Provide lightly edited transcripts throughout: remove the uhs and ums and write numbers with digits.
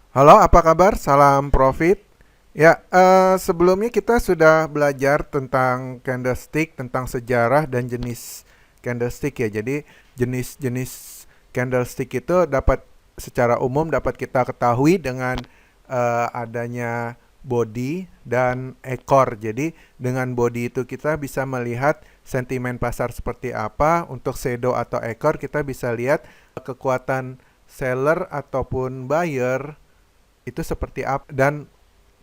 Halo, apa kabar? Salam profit. Ya, sebelumnya kita sudah belajar tentang candlestick, tentang sejarah dan jenis candlestick ya. Jadi jenis-jenis candlestick itu dapat secara umum dapat kita ketahui dengan adanya body dan ekor. Jadi dengan body itu kita bisa melihat sentimen pasar seperti apa. Untuk shadow atau ekor kita bisa lihat kekuatan seller ataupun buyer itu seperti apa, dan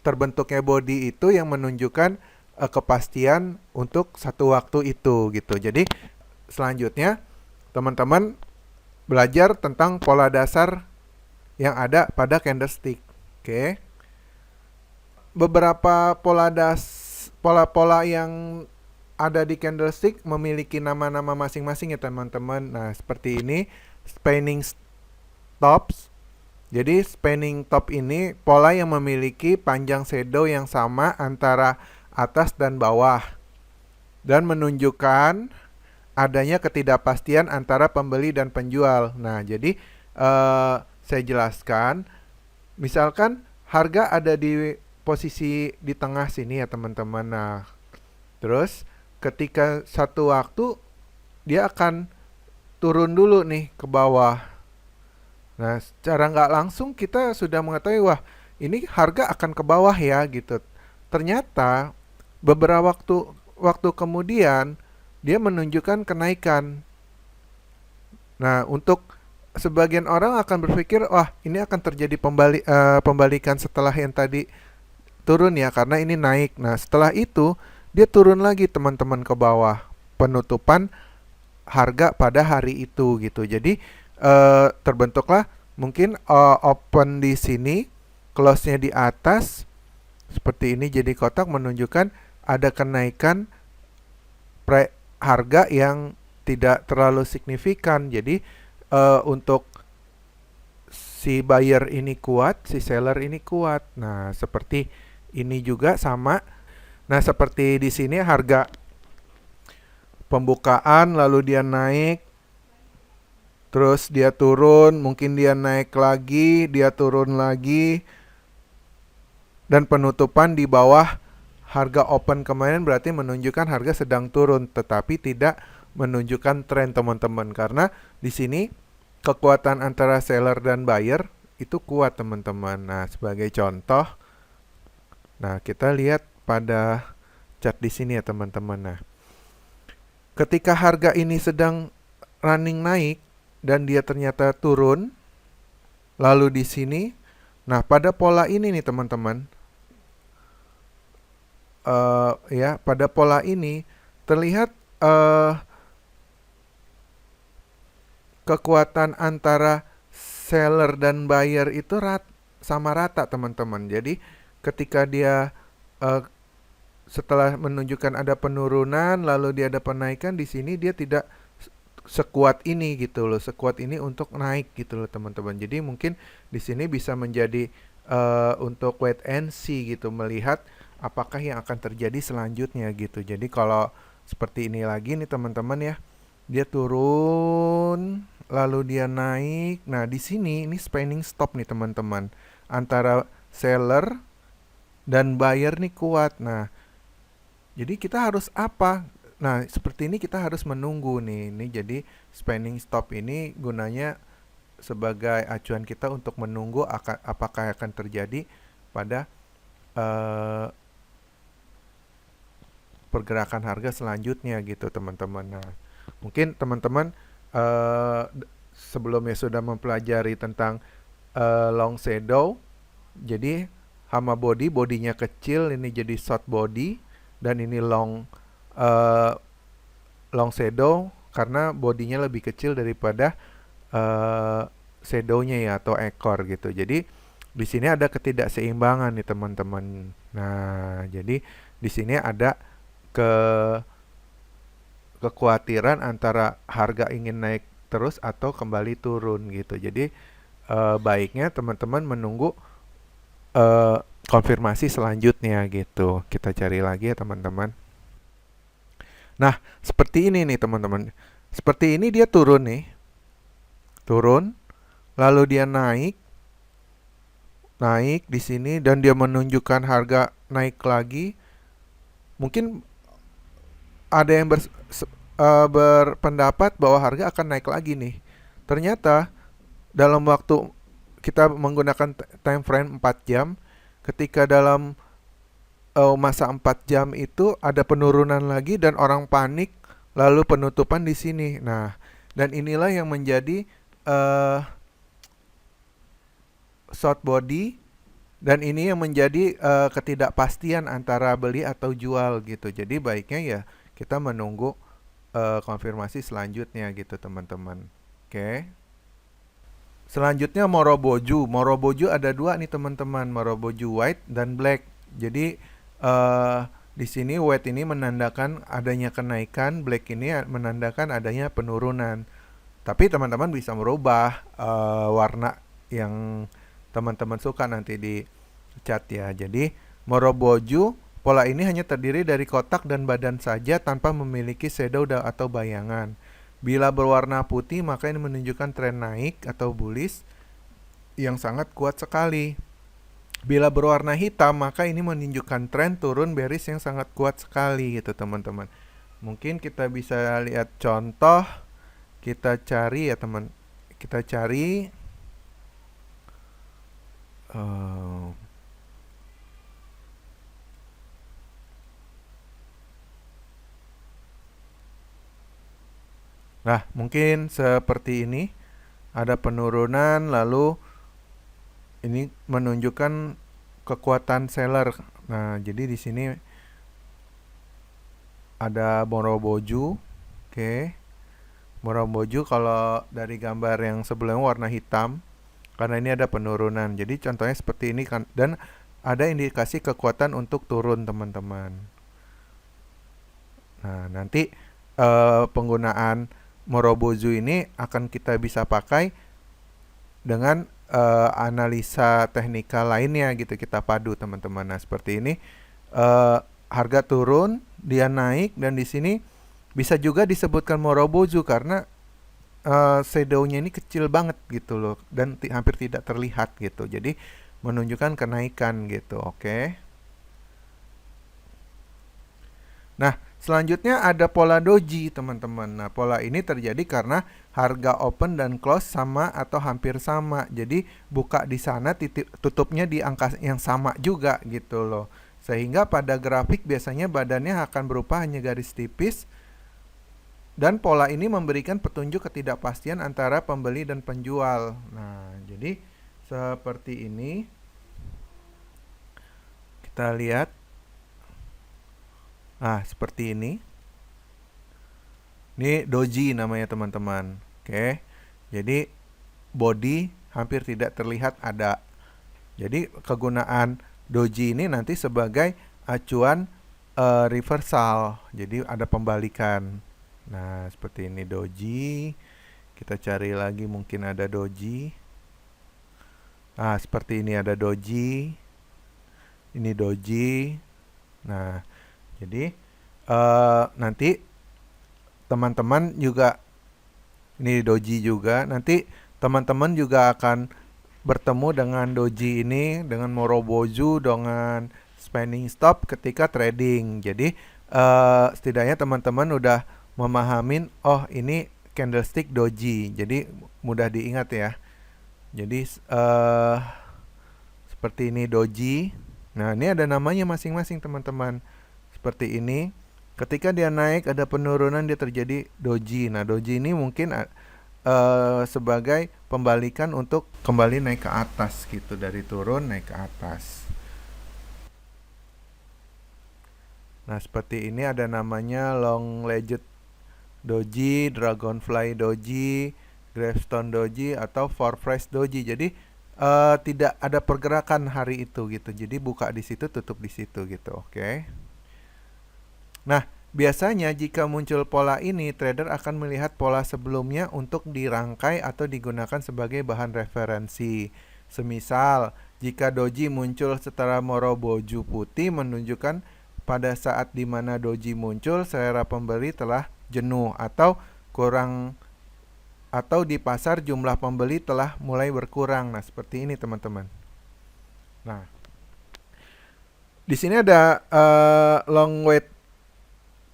terbentuknya body itu yang menunjukkan kepastian untuk satu waktu itu gitu. Jadi selanjutnya teman-teman belajar tentang pola dasar yang ada pada candlestick. Oke. Beberapa pola-pola yang ada di candlestick memiliki nama-nama masing-masing ya teman-teman. Nah, seperti ini spanning tops. Jadi spanning top ini pola yang memiliki panjang shadow yang sama antara atas dan bawah dan menunjukkan adanya ketidakpastian antara pembeli dan penjual. Nah, jadi saya jelaskan, misalkan harga ada di posisi di tengah sini ya teman-teman. Nah, terus ketika satu waktu dia akan turun dulu nih ke bawah. Nah, secara nggak langsung kita sudah mengetahui, wah, ini harga akan ke bawah ya gitu. Ternyata beberapa waktu kemudian dia menunjukkan kenaikan. Nah, untuk sebagian orang akan berpikir, wah, ini akan terjadi pembalikan setelah yang tadi turun ya, karena ini naik. Nah, setelah itu dia turun lagi teman-teman ke bawah. Penutupan harga pada hari itu gitu. Jadi terbentuklah mungkin open di sini, close-nya di atas seperti ini jadi kotak menunjukkan ada kenaikan harga yang tidak terlalu signifikan. Jadi untuk si buyer ini kuat, si seller ini kuat. Nah, seperti ini juga sama. Nah, seperti di sini harga pembukaan lalu dia naik, terus dia turun, mungkin dia naik lagi, dia turun lagi, dan penutupan di bawah harga open kemarin berarti menunjukkan harga sedang turun, tetapi tidak menunjukkan tren teman-teman. Karena di sini kekuatan antara seller dan buyer itu kuat teman-teman. Nah, sebagai contoh, nah kita lihat pada chart di sini ya teman-teman. Nah, ketika harga ini sedang running naik dan dia ternyata turun, lalu di sini, nah pada pola ini nih teman-teman, ya pada pola ini terlihat kekuatan antara seller dan buyer itu sama rata teman-teman. Jadi ketika dia uh, setelah menunjukkan ada penurunan lalu dia ada penaikan, di sini dia tidak sekuat ini gitu loh, sekuat ini untuk naik gitu loh teman-teman. Jadi mungkin di sini bisa menjadi untuk wait and see gitu, melihat apakah yang akan terjadi selanjutnya gitu. Jadi kalau seperti ini lagi nih teman-teman ya, dia turun lalu dia naik. Nah, di sini ini spanning stop nih teman-teman. Antara seller dan buyer nih kuat. Nah, jadi kita harus apa? Nah, seperti ini kita harus menunggu nih. Ini jadi spanning stop ini gunanya sebagai acuan kita untuk menunggu apakah akan terjadi pada eh, pergerakan harga selanjutnya gitu teman-teman. Nah, mungkin teman-teman sebelumnya sudah mempelajari tentang long shadow. Jadi hama bodinya kecil, ini jadi short body, dan ini uh, long shadow karena bodinya lebih kecil daripada shadownya ya, atau ekor gitu. Jadi di sini ada ketidakseimbangan nih teman-teman. Nah, jadi di sini ada ke kekhawatiran antara harga ingin naik terus atau kembali turun gitu. Jadi baiknya teman-teman menunggu eh, konfirmasi selanjutnya gitu. Kita cari lagi ya teman-teman. Nah, seperti ini nih teman-teman. Seperti ini dia turun nih. Turun, lalu dia naik. naik di sini dan dia menunjukkan harga naik lagi. Mungkin ada yang berpendapat bahwa harga akan naik lagi nih. Ternyata dalam waktu kita menggunakan time frame 4 jam, ketika dalam masa 4 jam itu ada penurunan lagi dan orang panik, lalu penutupan di sini. Nah, dan inilah yang menjadi uh, short body, dan ini yang menjadi ketidakpastian antara beli atau jual gitu. Jadi baiknya ya kita menunggu konfirmasi selanjutnya gitu teman-teman. Oke. Selanjutnya Moroboju. Moroboju ada dua nih teman-teman, Moroboju white dan black. Jadi di sini white ini menandakan adanya kenaikan, black ini menandakan adanya penurunan. Tapi teman-teman bisa merubah warna yang teman-teman suka nanti di chat ya. Jadi Moroboju, pola ini hanya terdiri dari kotak dan badan saja tanpa memiliki shadow atau bayangan. Bila berwarna putih maka ini menunjukkan tren naik atau bullish yang sangat kuat sekali. Bila berwarna hitam maka ini menunjukkan tren turun bearish yang sangat kuat sekali gitu teman-teman. Mungkin kita bisa lihat contoh, kita cari ya teman, kita cari nah, mungkin seperti ini. Ada penurunan lalu ini menunjukkan kekuatan seller. Nah, jadi di sini ada Moroboju. Oke. Moroboju kalau dari gambar yang sebelumnya warna hitam karena ini ada penurunan. Jadi contohnya seperti ini kan, dan ada indikasi kekuatan untuk turun teman-teman. Nah, nanti penggunaan Moroboju ini akan kita bisa pakai dengan analisa teknikal lainnya gitu, kita padu teman-teman. Nah, seperti ini harga turun, dia naik, dan di sini bisa juga disebutkan Moroboju karena shadow-nya ini kecil banget gitu loh dan hampir tidak terlihat gitu. Jadi menunjukkan kenaikan gitu. Oke. Nah, selanjutnya ada pola doji teman-teman. Nah, pola ini terjadi karena harga open dan close sama atau hampir sama. Jadi buka di sana, tutupnya di angka yang sama juga gitu loh. Sehingga pada grafik biasanya badannya akan berupa hanya garis tipis. Dan pola ini memberikan petunjuk ketidakpastian antara pembeli dan penjual. Nah, jadi seperti ini. Kita lihat. Nah, seperti ini. Ini doji namanya teman-teman. Oke. Jadi body hampir tidak terlihat ada. Jadi kegunaan doji ini nanti sebagai acuan reversal. Jadi ada pembalikan. Nah, seperti ini doji. Kita cari lagi mungkin ada doji. Nah, seperti ini ada doji. Ini doji. Nah, jadi nanti teman-teman juga, ini doji juga. Nanti teman-teman juga akan bertemu dengan doji ini, dengan Moroboju, dengan spending stop ketika trading. Jadi setidaknya teman-teman udah memahamin, oh ini candlestick doji. Jadi mudah diingat ya. Jadi seperti ini doji. Nah, ini ada namanya masing-masing teman-teman. Seperti ini. Ketika dia naik ada penurunan, dia terjadi doji. Nah, doji ini mungkin sebagai pembalikan untuk kembali naik ke atas gitu, dari turun naik ke atas. Nah, seperti ini ada namanya long legged doji, dragonfly doji, gravestone doji, atau four fresh doji. Jadi tidak ada pergerakan hari itu gitu. Jadi buka di situ, tutup di situ gitu. Oke. Nah, biasanya jika muncul pola ini, trader akan melihat pola sebelumnya untuk dirangkai atau digunakan sebagai bahan referensi. Semisal, jika doji muncul setelah Moroboju putih, menunjukkan pada saat dimana doji muncul, selera pembeli telah jenuh atau kurang, atau di pasar jumlah pembeli telah mulai berkurang. Nah, seperti ini teman-teman. Nah, di sini ada long wait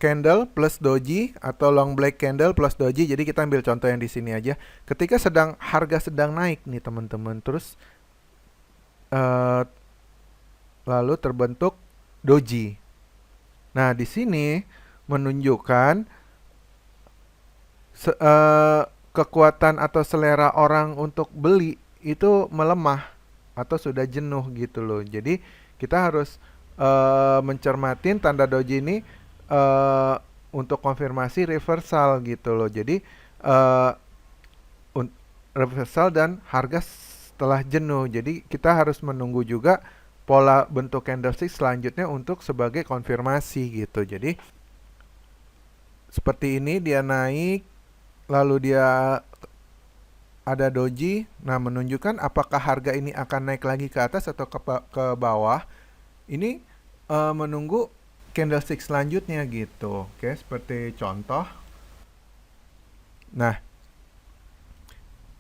candle plus doji atau long black candle plus doji. Jadi kita ambil contoh yang di sini aja. Ketika harga sedang naik nih teman-teman, terus eh, lalu terbentuk doji. Nah, di sini menunjukkan kekuatan atau selera orang untuk beli itu melemah atau sudah jenuh gitu loh. Jadi kita harus mencermatin tanda doji ini eh, untuk konfirmasi reversal gitu loh. Jadi eh, reversal dan harga setelah jenuh. Jadi kita harus menunggu juga pola bentuk candlestick selanjutnya untuk sebagai konfirmasi gitu. Jadi seperti ini dia naik, lalu dia ada doji. Nah, menunjukkan apakah harga ini akan naik lagi ke atas atau ke bawah. Ini menunggu candlestick selanjutnya gitu. Oke, seperti contoh. Nah,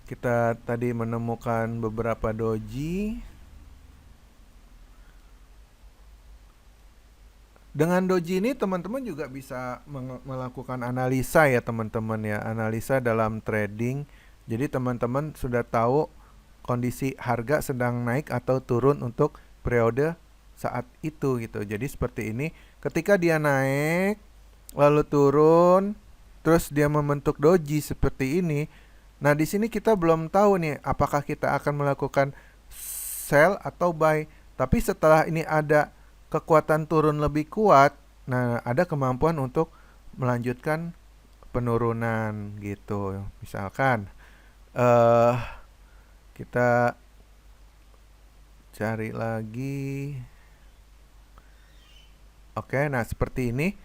kita tadi menemukan beberapa doji. Dengan doji ini teman-teman juga bisa melakukan analisa ya teman-teman ya, analisa dalam trading. Jadi teman-teman sudah tahu kondisi harga sedang naik atau turun untuk periode saat itu gitu. Jadi seperti ini, ketika dia naik lalu turun, terus dia membentuk doji seperti ini. Nah, di sini kita belum tahu nih apakah kita akan melakukan sell atau buy. Tapi setelah ini ada kekuatan turun lebih kuat, nah ada kemampuan untuk melanjutkan penurunan gitu. Misalkan eh kita cari lagi. Oke, nah seperti ini.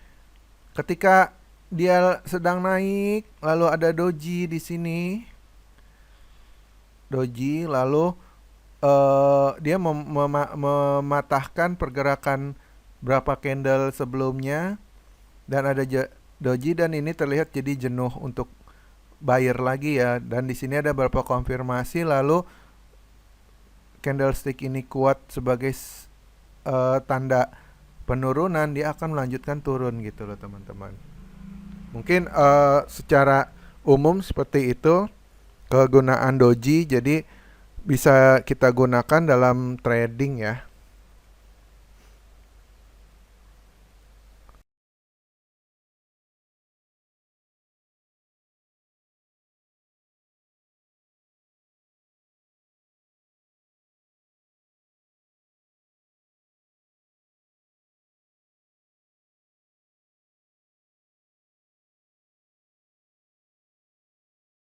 Ketika dia sedang naik, lalu ada doji di sini. Doji lalu dia mematahkan pergerakan berapa candle sebelumnya dan ada doji dan ini terlihat jadi jenuh untuk buyer lagi ya, dan di sini ada beberapa konfirmasi lalu candlestick ini kuat sebagai tanda penurunan, dia akan melanjutkan turun gitu loh teman-teman. Mungkin secara umum seperti itu kegunaan doji, jadi bisa kita gunakan dalam trading ya.